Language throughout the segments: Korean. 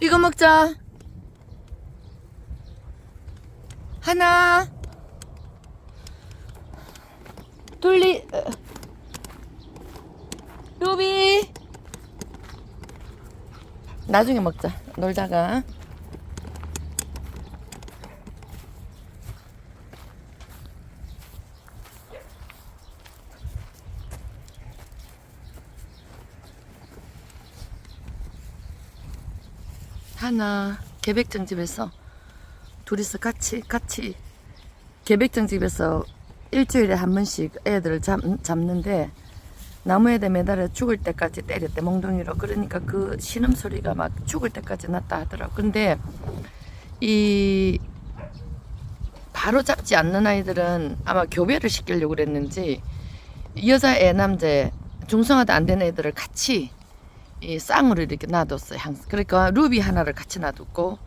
이거 먹자. 하나, 둘리, 루비. 나중에 먹자. 놀다가. 하나, 개백정집에서 둘이서 같이 개백정집에서 일주일에 한 번씩 애들을 잡는데 나무에다 매달아 죽을 때까지 때렸대, 몽둥이로. 그러니까 그 신음소리가 막 죽을 때까지 났다 하더라고. 근데 이 바로 잡지 않는 아이들은 아마 교배를 시키려고 그랬는지 여자애 남자애 중성화도 안 된 애들을 같이 이 쌍으로 이렇게 놔뒀어요. 항상. 그러니까 루비 하나를 같이 놔뒀고,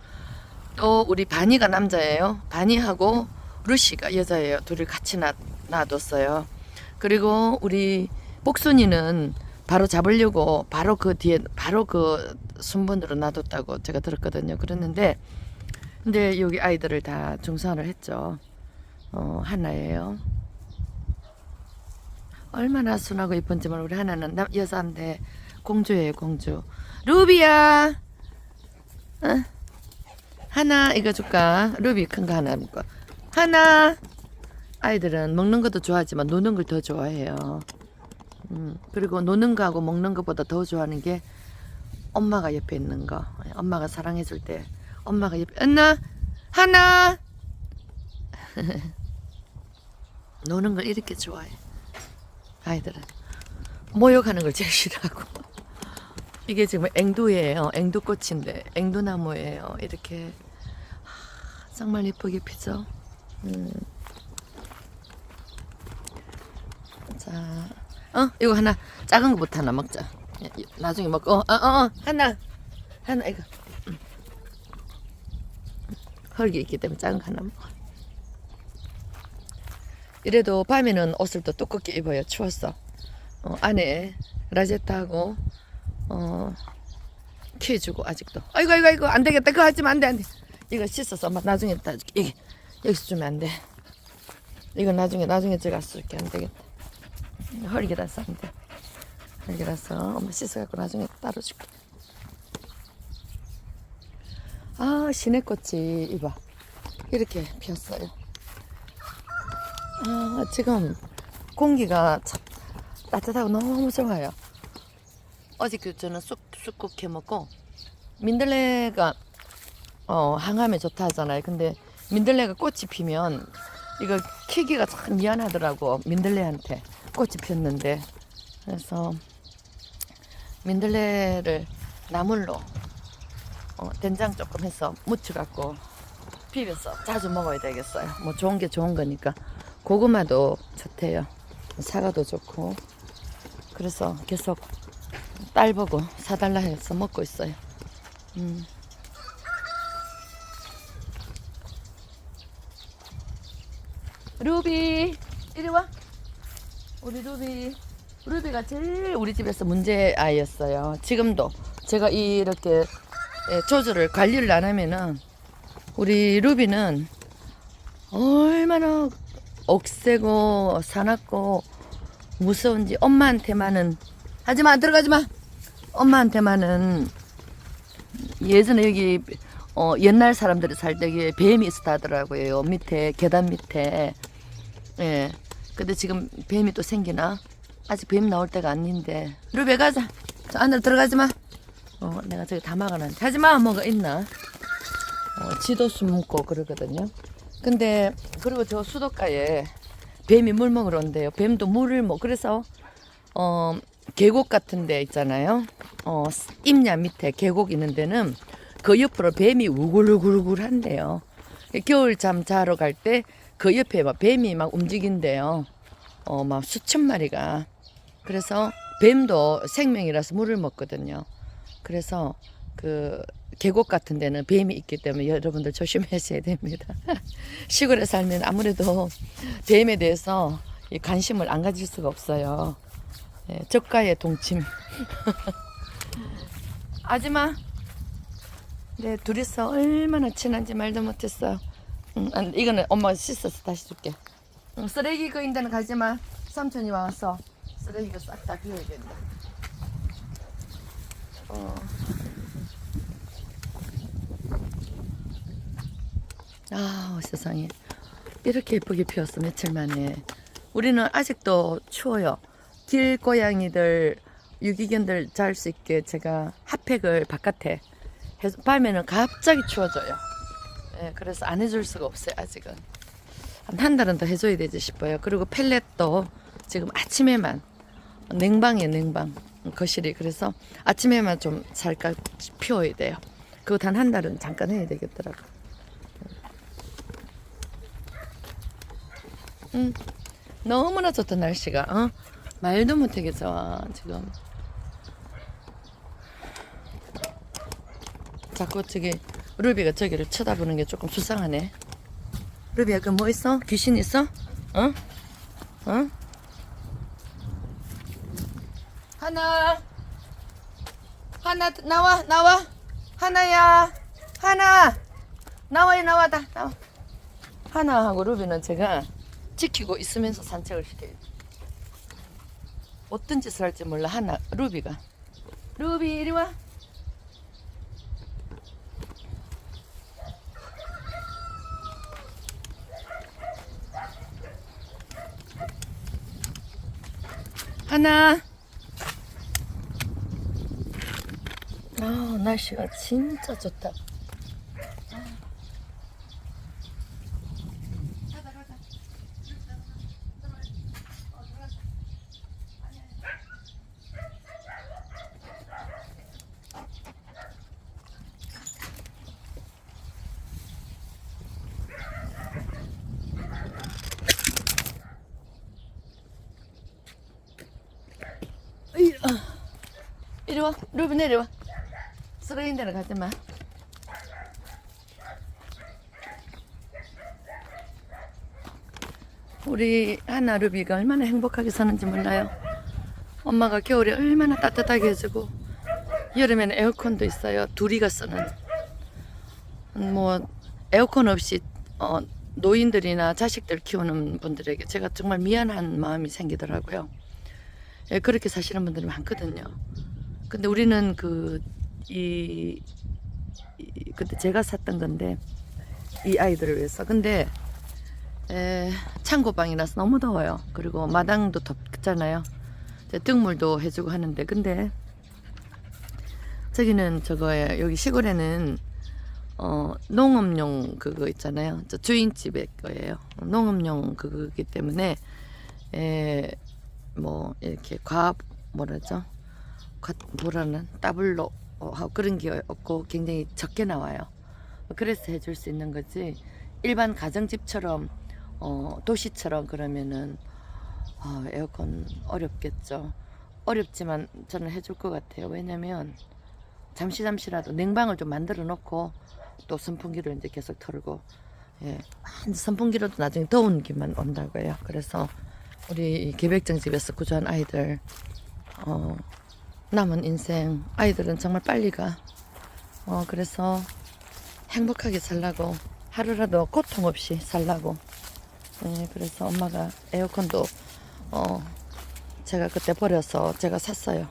또 우리 바니가 남자예요. 바니하고 루시가 여자예요. 둘을 같이 놔뒀어요. 그리고 우리 복순이는 바로 잡으려고 바로 그 뒤에 바로 그 순번으로 놔뒀다고 제가 들었거든요. 그랬는데 근데 여기 아이들을 다 중성화를 했죠. 하나예요. 얼마나 순하고 이쁜지 몰라. 우리 하나는 여자인데 공주예요, 공주. 루비야, 하나 이거 줄까? 루비 큰 거 하나 먹고. 하나. 아이들은 먹는 것도 좋아하지만 노는 걸 더 좋아해요. 그리고 노는 거하고 먹는 것보다 더 좋아하는 게 엄마가 옆에 있는 거. 엄마가 사랑해줄 때 엄마가 옆에 하나. 노는 걸 이렇게 좋아해. 아이들은 모욕하는 걸 제일 싫어하고. 이게 지금 앵두예요. 앵두꽃인데 앵두나무예요. 이렇게 정말 예쁘게 피죠. 자, 이거 하나 작은 거부터 하나 먹자. 나중에 먹고. 하나 이거. 흙이 있기 때문에 작은 거 하나 먹어. 이래도 밤에는 옷을 또 두껍게 입어요. 추웠어. 안에 라제타하고 키워주고. 아직도 아이고 안 되겠다. 그거 하지마. 안돼. 이거 씻어서 엄마 나중에 따줄게. 이게 여기서 주면 안 돼. 이거 나중에 제가 쓸게. 안 되겠다. 헐기라서 안 돼. 헐기라서 엄마 씻어갖고 나중에 따로 줄게. 시내꽃이 이봐 이렇게 피었어요. 지금 공기가 참 따뜻하고 너무 좋아요. 어저께 저는 쑥쑥 해먹고, 민들레가 항암에 좋다 하잖아요. 근데 민들레가 꽃이 피면 이거 키기가 참 미안하더라고. 민들레한테 꽃이 피었는데. 그래서 민들레를 나물로 된장 조금 해서 무쳐갖고 비벼서 자주 먹어야 되겠어요. 뭐 좋은 게 좋은 거니까. 고구마도 좋대요. 사과도 좋고. 그래서 계속 딸 보고 사달라 해서 먹고 있어요. 루비 이리 와. 우리 루비가 제일 우리 집에서 문제 아이였어요. 지금도 제가 이렇게 조절을 관리를 안 하면은 우리 루비는 얼마나 억세고 사납고 무서운지. 엄마한테만은 하지마, 들어가지마. 엄마한테만은 예전에 여기 옛날 사람들이 살 때 뱀이 있었다더라고요. 밑에 계단 밑에. 예. 근데 지금 뱀이 또 생기나? 아직 뱀 나올 때가 아닌데. 루비 가자. 저 안으로 들어가지마. 내가 저기 다 막아놨는데. 하지마. 뭐가 있나? 지도 숨고 그러거든요. 근데 그리고 저 수도가에 뱀이 물 먹으러 온대요. 뱀도 물을 그래서 계곡 같은 데 있잖아요. 임야 밑에 계곡 있는 데는 그 옆으로 뱀이 우글우글우글 한대요. 겨울잠 자러 갈 때 그 옆에 막 뱀이 막 움직인대요. 막 수천 마리가. 그래서 뱀도 생명이라서 물을 먹거든요. 그래서 그 계곡 같은 데는 뱀이 있기 때문에 여러분들 조심하셔야 됩니다. 시골에 살면 아무래도 뱀에 대해서 관심을 안 가질 수가 없어요. 저가의 동침. 하지마. 네, 둘이서 얼마나 친한지 말도 못했어요. 이거는 엄마가 씻어서 다시 줄게. 쓰레기 거인 데는 가지마. 삼촌이 와서 쓰레기가 싹 다 비워야겠다. 아, 세상에. 이렇게 예쁘게 피었어, 며칠 만에. 우리는 아직도 추워요. 길고양이들, 유기견들 잘 수 있게 제가 핫팩을 바깥에 해서 밤에는 갑자기 추워져요. 예, 그래서 안 해줄 수가 없어요, 아직은. 한 달은 더 해줘야 되지 싶어요. 그리고 펠렛도 지금 아침에만, 냉방이에요, 냉방. 거실이. 그래서 아침에만 좀 살짝 피워야 돼요. 그거 단 한 달은 잠깐 해야 되겠더라고. 너무나 좋다, 날씨가. 말도 못하게 좋아, 지금. 자꾸 루비가 저기를 쳐다보는 게 조금 수상하네. 루비야, 그 뭐 있어? 귀신 있어? 어? 어? 하나, 나와. 하나야, 하나, 나와. 하나하고 루비는 제가 지키고 있으면서 산책을 시켜요. 어떤 짓을 할지 몰라. 루비가. 루비, 이리 와. 하나. 날씨가 진짜 좋다. 이리 와. 루비 내려와. 쓰레기 데로 가지 마. 우리 하나 루비가 얼마나 행복하게 사는지 몰라요. 엄마가 겨울에 얼마나 따뜻하게 해주고 여름에는 에어컨도 있어요. 둘이가 쓰는. 뭐 에어컨 없이 노인들이나 자식들 키우는 분들에게 제가 정말 미안한 마음이 생기더라고요. 예, 그렇게 사시는 분들이 많거든요. 근데 우리는 그때 제가 샀던 건데 이 아이들을 위해서. 근데 창고방이라서 너무 더워요. 그리고 마당도 덥잖아요. 등물도 해주고 하는데, 근데 저기는 저거예요. 여기 시골에는 농업용 그거 있잖아요. 저 주인집의 거예요. 농업용 그거기 때문에 뭐 이렇게 더블로 하고 그런 게 없고 굉장히 적게 나와요. 그래서 해줄 수 있는 거지. 일반 가정집처럼 도시처럼 그러면은 에어컨 어렵겠죠. 어렵지만 저는 해줄 것 같아요. 왜냐면 잠시라도 냉방을 좀 만들어 놓고 또 선풍기를 이제 계속 틀고, 예, 선풍기로도 나중에 더운 기만 온다고요. 그래서 우리 계백장 집에서 구조한 아이들 남은 인생 아이들은 정말 빨리 가. 그래서 행복하게 살라고, 하루라도 고통 없이 살라고. 네, 그래서 엄마가 에어컨도 제가 그때 버려서 제가 샀어요.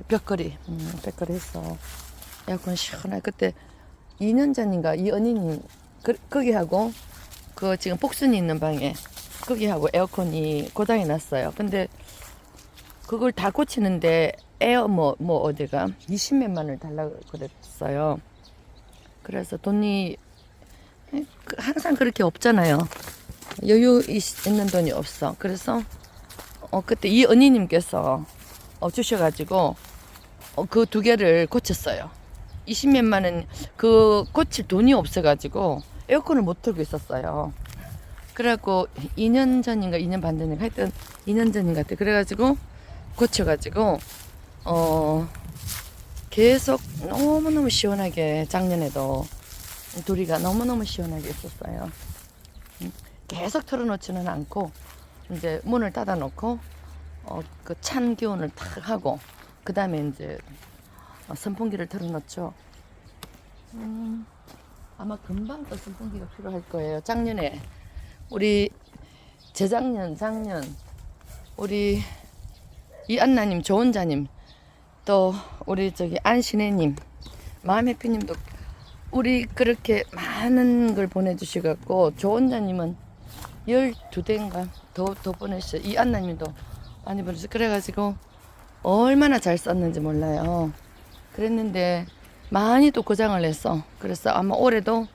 벽걸이 해서 에어컨 시원하게. 그때 2년 전인가 이 언니님 거기하고 그 지금 복순이 있는 방에 거기하고 에어컨이 고장이 났어요. 근데 그걸 다 고치는데 뭐 어디가 20몇만 원을 달라고 그랬어요. 그래서 돈이 항상 그렇게 없잖아요. 여유 있는 돈이 없어. 그래서 그때 이 언니님께서 주셔가지고 그 두 개를 고쳤어요. 20몇만 원. 그 고칠 돈이 없어가지고 에어컨을 못 틀고 있었어요. 그래갖고 2년 전인가 2년 반 전인가 하여튼 2년 전인가 같아. 그래가지고 고쳐가지고 계속 너무너무 시원하게, 작년에도 둘이가 너무너무 시원하게 있었어요. 계속 틀어놓지는 않고 이제 문을 닫아놓고 그 찬 기온을 탁 하고 그 다음에 이제 선풍기를 틀어놓죠. 아마 금방 또 선풍기가 필요할 거예요. 작년에 우리 재작년 작년 우리 이안나님 조원자님 또 우리 저기 안신혜님 마음해피님도 우리 그렇게 많은 걸 보내주시갖고 조원자님은 12대인가 더 보내주셨어요. 이안나님도 많이 보내주셨어요. 그래가지고 얼마나 잘 썼는지 몰라요. 그랬는데 많이 또 고장을 냈어. 그래서 아마 올해도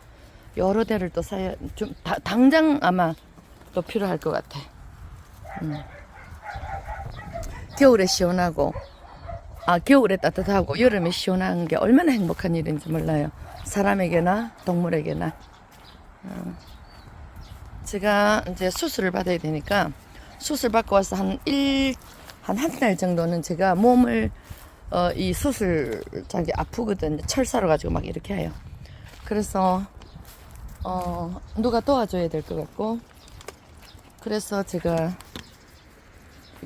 여러 대를 또 사야 좀 당장 아마 또 필요할 것 같아. 겨울에 시원하고 겨울에 따뜻하고 여름에 시원한 게 얼마나 행복한 일인지 몰라요. 사람에게나 동물에게나. 제가 이제 수술을 받아야 되니까 수술 받고 와서 한 달 정도는 제가 몸을 이 수술 자기 아프거든. 철사로 가지고 막 이렇게 해요. 그래서 누가 도와줘야 될 것 같고 그래서 제가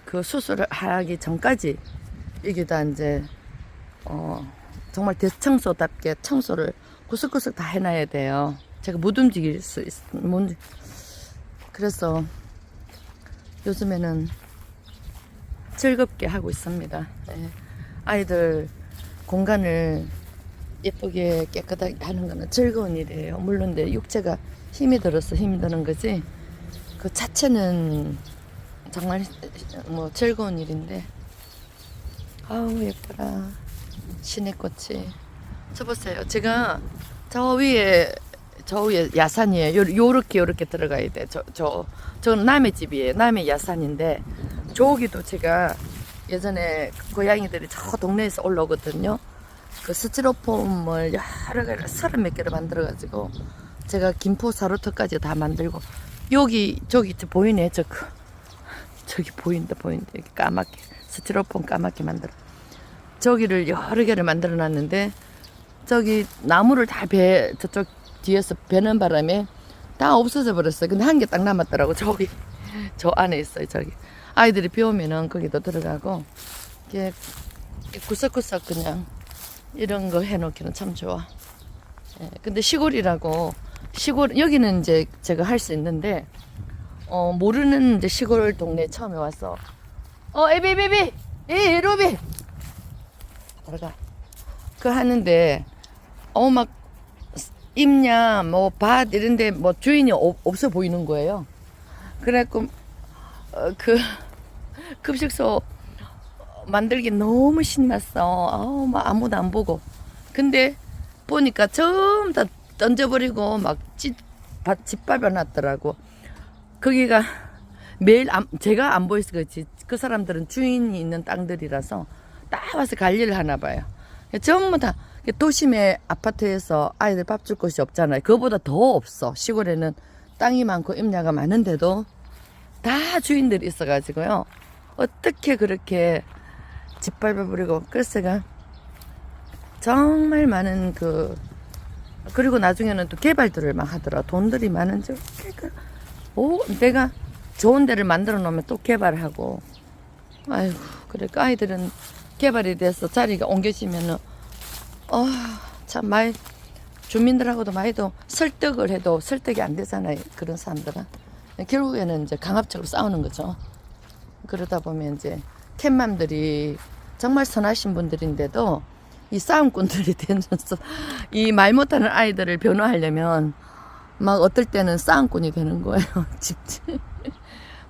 그 수술을 하기 전까지 이게 다 이제 정말 대청소답게 청소를 구석구석 다 해놔야 돼요. 제가 못 움직일 수 그래서 요즘에는 즐겁게 하고 있습니다. 네. 아이들 공간을 예쁘게 깨끗하게 하는 거는 즐거운 일이에요. 물론 내 육체가 힘이 들어서 힘이 드는 거지 그 자체는 정말 뭐 즐거운 일인데 아우 예뻐라 시내꽃이. 저 보세요. 제가 저 위에 야산이에요. 요렇게 들어가야 돼. 저는 남의 집이에요. 남의 야산인데 저기도 제가 예전에 고양이들이 저 동네에서 올라오거든요. 그 스티로폼을 여러 개를 30몇 개를 만들어가지고 제가 김포 사루터까지 다 만들고 저기 보이네. 저기 보인다. 여기 까맣게 스티로폼 까맣게 만들어. 저기를 여러 개를 만들어 놨는데 저기 나무를 다 저쪽 뒤에서 베는 바람에 다 없어져 버렸어요. 근데 한 개 딱 남았더라고. 저기 저 안에 있어요. 저기 아이들이 비 오면은 거기도 들어가고 이게 구석구석 그냥 이런 거 해놓기는 참 좋아. 예, 근데 시골이라고 여기는 이제 제가 할 수 있는데 모르는 이제 시골 동네 처음에 와서 에비 로비 들어가 그 하는데 막 입냐 뭐 밭 이런데 뭐 주인이 없어 보이는 거예요. 그래갖고 그 급식소 만들기 너무 신났어. 막 아무도 안 보고. 근데 보니까 전부 다 던져버리고 막 짓밟아 놨더라고. 거기가 매일 제가 안 보였어. 그 사람들은 주인이 있는 땅들이라서 딱 와서 관리를 하나 봐요. 전부 다 도심의 아파트에서 아이들 밥 줄 곳이 없잖아요. 그거보다 더 없어. 시골에는 땅이 많고 임야가 많은데도 다 주인들이 있어가지고요. 어떻게 그렇게 짓밟아버리고. 그래서 제가 정말 많은 그리고 나중에는 또 개발들을 막 하더라. 돈들이 많은지 내가 좋은 데를 만들어 놓으면 또 개발하고. 아이고 그러니까 아이들은 개발이 돼서 자리가 옮겨지면은 참 주민들하고도 많이도 설득을 해도 설득이 안 되잖아요. 그런 사람들은 결국에는 이제 강압적으로 싸우는 거죠. 그러다 보면 이제 캣맘들이 정말 선하신 분들인데도 이 싸움꾼들이 되면서 이 말 못하는 아이들을 변호하려면 막 어떨 때는 싸움꾼이 되는 거예요.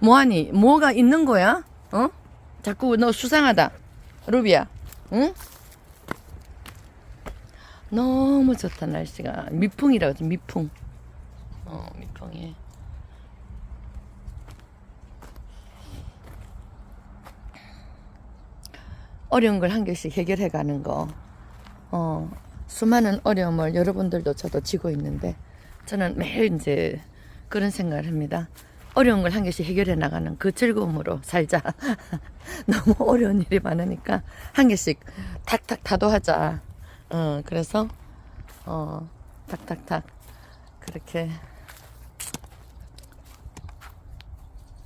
뭐하니? 뭐가 있는 거야? 자꾸 너 수상하다. 루비야. 응? 너무 좋다 날씨가. 미풍이라고 하지. 미풍. 미풍이. 어려운 걸 한 개씩 해결해 가는 거. 수많은 어려움을 여러분들도 저도 지고 있는데 저는 매일 이제 그런 생각을 합니다. 어려운 걸 한 개씩 해결해 나가는 그 즐거움으로 살자. 너무 어려운 일이 많으니까 한 개씩 탁탁 다도하자. 그래서 탁탁탁 그렇게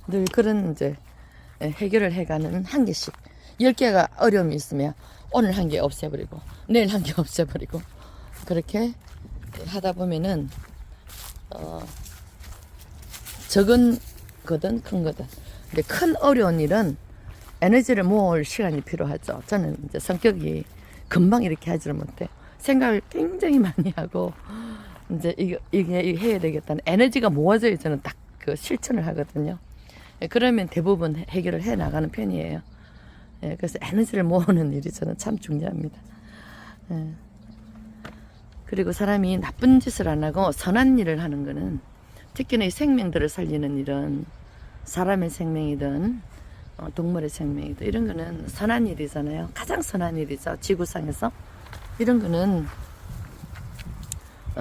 늘 그런 이제 해결을 해가는 한 개씩 10개가 어려움이 있으면 오늘 한 개 없애버리고 내일 한 개 없애버리고 그렇게 하다 보면은 적은 거든 큰 거든. 근데 큰 어려운 일은 에너지를 모을 시간이 필요하죠. 저는 이제 성격이 금방 이렇게 하지를 못해요. 생각을 굉장히 많이 하고 이제 이게 해야 되겠다는 에너지가 모아져야 저는 딱 그 실천을 하거든요. 예, 그러면 대부분 해결을 해 나가는 편이에요. 예, 그래서 에너지를 모으는 일이 저는 참 중요합니다. 예. 그리고 사람이 나쁜 짓을 안 하고 선한 일을 하는 거는 특히나 이 생명들을 살리는 일은 사람의 생명이든 동물의 생명이든 이런 거는 선한 일이잖아요. 가장 선한 일이죠. 지구상에서. 이런 거는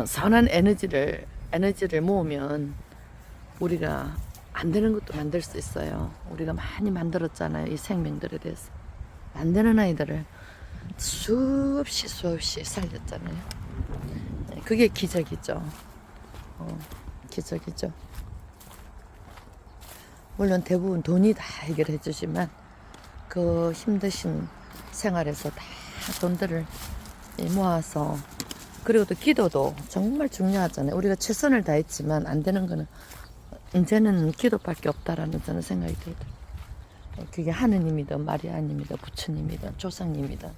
선한 에너지를 모으면 우리가 안 되는 것도 만들 수 있어요. 우리가 많이 만들었잖아요. 이 생명들에 대해서. 안 되는 아이들을 수없이 살렸잖아요. 그게 기적이죠. 기적이죠. 물론 대부분 돈이 다 해결해 주지만 그 힘드신 생활에서 다 돈들을 모아서 그리고 또 기도도 정말 중요하잖아요. 우리가 최선을 다했지만 안 되는 거는 이제는 기도밖에 없다라는 저는 생각이 들더라고요. 그게 하느님이든 마리아님이든 부처님이든 조상님이든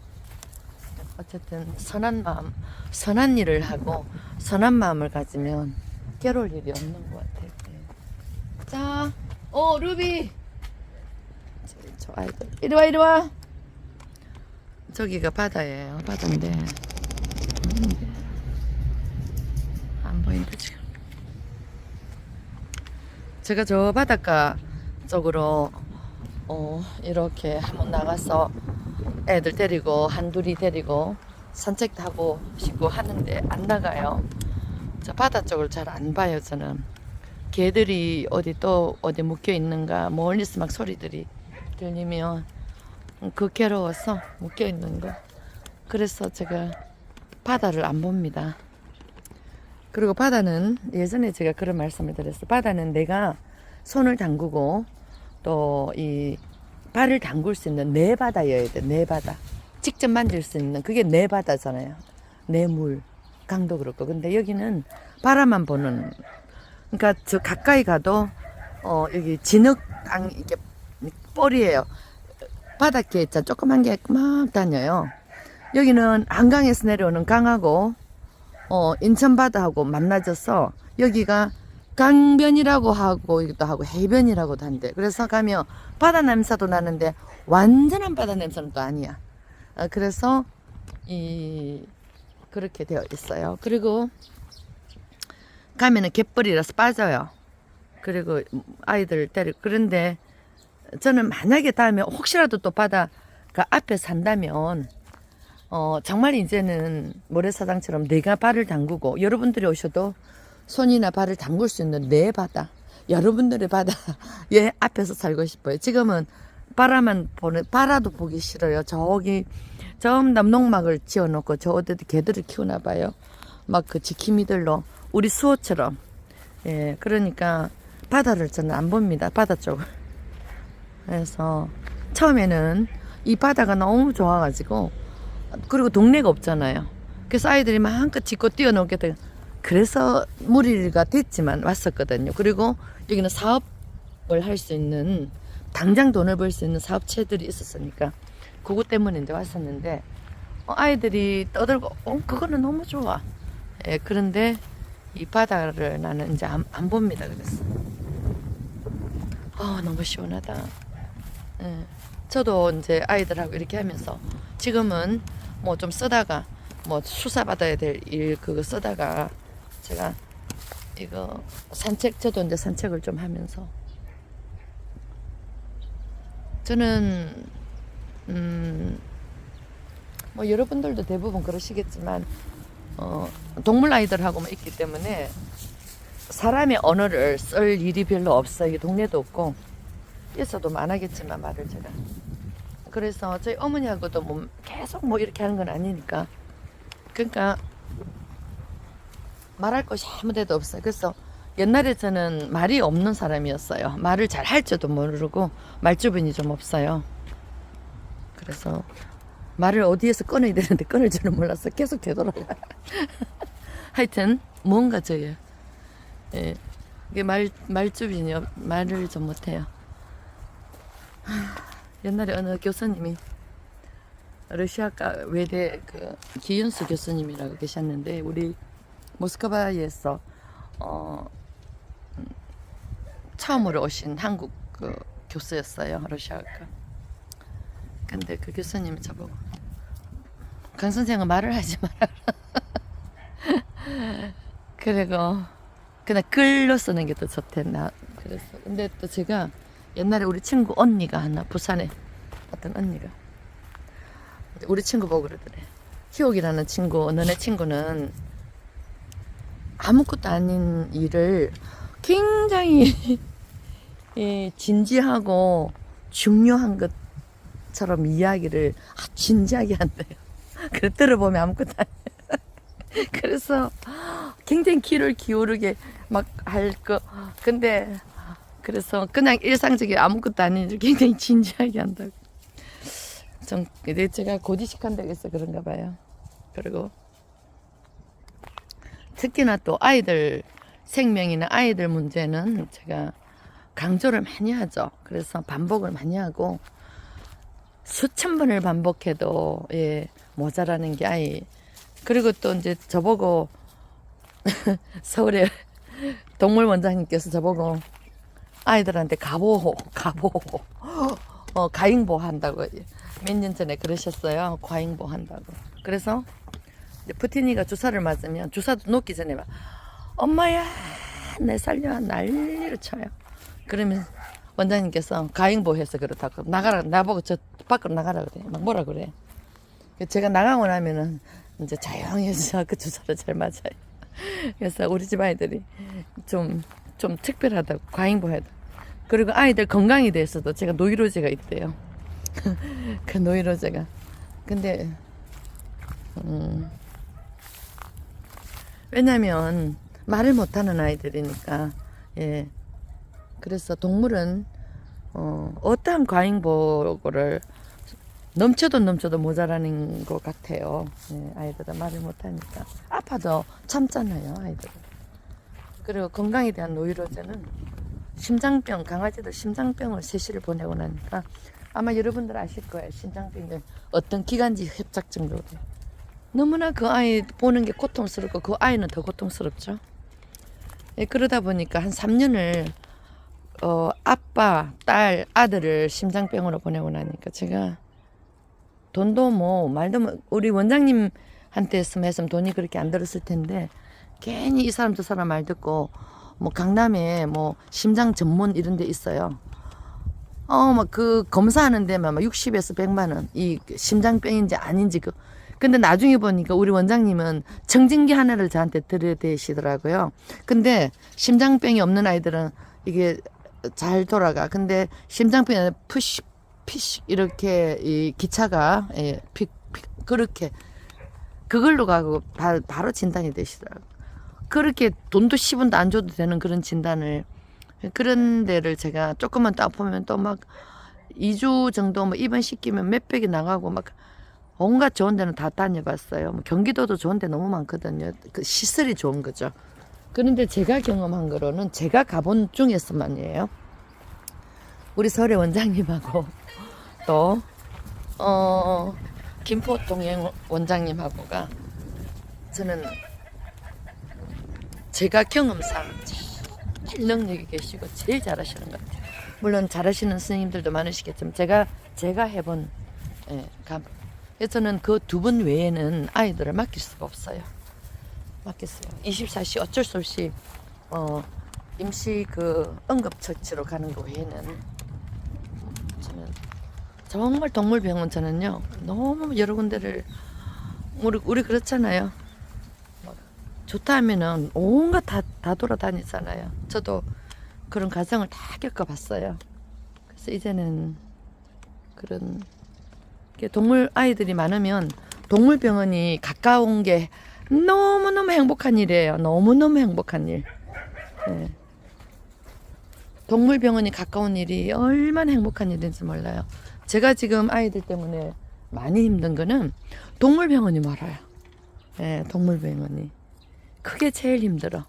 어쨌든 선한 마음, 선한 일을 하고 선한 마음을 가지면 괴로울 일이 없는 것 같아요. 자, 루비, 저 아이들 이리 와. 저기가 바다예요. 바다인데 안 보인다 지금. 제가 저 바닷가 쪽으로 이렇게 한번 나가서 애들 데리고 한둘이 데리고 산책도 하고 싶고 하는데 안 나가요. 저 바다 쪽을 잘 안 봐요. 저는 개들이 어디 묶여 있는가 멀리서 막 소리들이 들리면 그 괴로워서 묶여 있는 거. 그래서 제가 바다를 안 봅니다. 그리고 바다는 예전에 제가 그런 말씀을 드렸어요. 바다는 내가 손을 담그고 또 이 발을 담글 수 있는 내 바다여야 돼. 내 바다. 직접 만질 수 있는 그게 내 바다잖아요. 내 물. 강도 그렇고. 근데 여기는 바라만 보는. 그러니까 저 가까이 가도 여기 진흙 땅 이게 뻘이에요. 바닷개 있잖아. 조그만 게 막 다녀요. 여기는 한강에서 내려오는 강하고 인천 바다하고 만나져서 여기가 강변이라고 하기도 하고 해변이라고도 한대. 그래서 가면 바다 냄새도 나는데 완전한 바다 냄새는 또 아니야. 그래서 그렇게 되어 있어요. 그리고 가면은 갯벌이라서 빠져요. 그리고 아이들 데리고. 그런데 저는 만약에 다음에 혹시라도 또 바다가 앞에 산다면 정말 이제는 모래사장처럼 내가 발을 담그고 여러분들이 오셔도 손이나 발을 담글 수 있는 내 바다, 여러분들의 바다에 앞에서 살고 싶어요. 지금은 바라도 보기 싫어요. 저기 남농막을 지어놓고 저 어디도 개들을 키우나 봐요. 막 그 지킴이들로 우리 수호처럼. 예, 그러니까 바다를 저는 안 봅니다. 바다 쪽을. 그래서 처음에는 이 바다가 너무 좋아가지고 그리고 동네가 없잖아요. 그래서 아이들이 마음껏 짚고 뛰어놀게 돼. 그래서 무리가 됐지만 왔었거든요. 그리고 여기는 사업을 할 수 있는 당장 돈을 벌 수 있는 사업체들이 있었으니까 그것 때문에 이제 왔었는데 아이들이 떠들고 그거는 너무 좋아. 예, 그런데 이 바다를 나는 이제 안 봅니다. 그래서 너무 시원하다. 예, 저도 이제 아이들하고 이렇게 하면서 지금은 뭐 좀 쓰다가 뭐 수사 받아야 될 일 그거 쓰다가 제가 이거 저도 이제 산책을 좀 하면서 저는 뭐 여러분들도 대부분 그러시겠지만 동물 아이들하고만 있기 때문에 사람의 언어를 쓸 일이 별로 없어요. 동네도 없고 있어도 많아겠지만 말을 제가 그래서 저희 어머니하고도 뭐 계속 뭐 이렇게 하는 건 아니니까 그러니까 말할 것이 아무 데도 없어요. 그래서 옛날에 저는 말이 없는 사람이었어요. 말을 잘 할 줄도 모르고 말주변이 좀 없어요. 그래서 말을 어디에서 꺼내야 되는데 꺼낼 줄은 몰랐어. 계속 되돌아가. 하여튼 뭔가 저예요. 예. 이게 말주변이요. 말을 좀 못해요. 옛날에 어느 교수님이 러시아가 외대 그 기윤수 교수님이라고 계셨는데 우리 모스크바에서 처음으로 오신 한국 그 교수였어요. 러시아가. 근데 그 교수님이 저보고 강 선생은 말을 하지 마라. 그리고 그냥 글로 쓰는 게 더 좋댔나. 그래서 근데 또 제가 옛날에 우리 친구 언니가 하나 부산에 어떤 언니가 우리 친구 보고 그러더래. 희옥이라는 친구, 너네 친구는 아무것도 아닌 일을 굉장히 진지하고 중요한 것처럼 이야기를 진지하게 한대요. 그래 들어보면 아무것도 아니에요. 그래서 굉장히 귀를 기울이게 막 할 거. 근데 그래서 그냥 일상적인 아무것도 아닌 일을 굉장히 진지하게 한다고. 좀 제가 고지식한 데가 있어 그런가 봐요. 그리고 특히나 또 아이들 생명이나 아이들 문제는 제가 강조를 많이 하죠. 그래서 반복을 많이 하고 수천 번을 반복해도 모자라는 게 아이. 그리고 또 이제 저보고 서울에 동물원장님께서 저보고 아이들한테 가보호 가잉보 한다고 몇 년 전에 그러셨어요. 과잉보 한다고. 그래서 이제 푸틴이가 주사를 맞으면 주사도 놓기 전에 막 엄마야 내 살려 난리를 쳐요. 그러면 원장님께서 가잉보 해서 그렇다고 나가라 나보고 저 밖으로 나가라 그래. 막 뭐라 그래. 제가 나가고 나면은 이제 조용해서 그 주사를 잘 맞아요. 그래서 우리 집 아이들이 좀 특별하다고 과잉보 해도. 그리고 아이들 건강에 대해서도 제가 노이로제가 있대요. 그 노이로제가. 근데 왜냐면 말을 못하는 아이들이니까. 예. 그래서 동물은 어떠한 과잉보고를 넘쳐도 모자라는 것 같아요. 예, 아이들은 말을 못하니까 아파도 참잖아요, 아이들은. 그리고 건강에 대한 노이로제는 심장병, 강아지들 심장병을 세시를 보내고 나니까 아마 여러분들 아실 거예요. 심장병이 어떤 기관지 협착증으로 돼요. 너무나 그 아이 보는 게 고통스럽고 그 아이는 더 고통스럽죠. 예, 그러다 보니까 한 3년을 아빠, 딸, 아들을 심장병으로 보내고 나니까 제가 돈도 뭐 말도 뭐 우리 원장님한테 했으면 돈이 그렇게 안 들었을 텐데 괜히 이 사람 저 사람 말 듣고 뭐 강남에 뭐 심장 전문 이런 데 있어요. 막 그 검사하는 데만 막 60에서 100만 원. 이 심장병인지 아닌지 그. 근데 나중에 보니까 우리 원장님은 청진기 하나를 저한테 들이대시더라고요. 근데 심장병이 없는 아이들은 이게 잘 돌아가. 근데 심장병이 아니라 푸시 피식 이렇게 이 기차가 그렇게 그걸로 가고 바로 진단이 되시더라고요. 그렇게 돈도 10원도 안 줘도 되는 그런 진단을 그런 데를 제가 조금만 또 아프면 또 막 2주 정도 뭐 입원시키면 몇백이 나가고 막 온갖 좋은 데는 다 다녀봤어요. 뭐 경기도도 좋은 데 너무 많거든요. 그 시설이 좋은 거죠. 그런데 제가 경험한 거로는 제가 가본 중에서만이에요. 우리 설의 원장님하고 또 김포동행 원장님하고가 저는 제가 경험상 제일 능력이 계시고 제일 잘하시는 것 같아요. 물론 잘하시는 스님들도 많으시겠지만 제가 해본 그래서 저는 그 두 분 외에는 아이들을 맡길 수가 없어요. 맡겼어요. 24시 어쩔 수 없이 임시 그 응급처치로 가는 거 외에는 저는 정말 동물병원 저는요 너무 여러 군데를 우리 그렇잖아요. 좋다 하면은 온갖 다 돌아다니잖아요. 저도 그런 과정을 다 겪어봤어요. 그래서 이제는 그런 동물 아이들이 많으면 동물병원이 가까운 게 너무너무 행복한 일이에요. 너무너무 행복한 일. 네. 동물병원이 가까운 일이 얼마나 행복한 일인지 몰라요. 제가 지금 아이들 때문에 많이 힘든 거는 동물병원이 멀어요. 네, 동물병원이. 그게 제일 힘들어.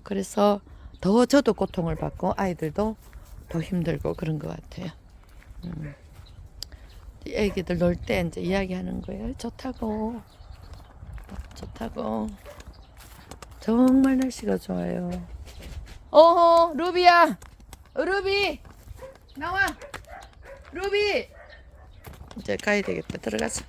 그래서 더 저도 고통을 받고 아이들도 더 힘들고 그런 것 같아요. 애기들 놀 때 이제 이야기하는 거예요. 좋다고. 좋다고. 정말 날씨가 좋아요. 어허, 루비야. 루비. 나와. 루비. 이제 가야 되겠다. 들어가자.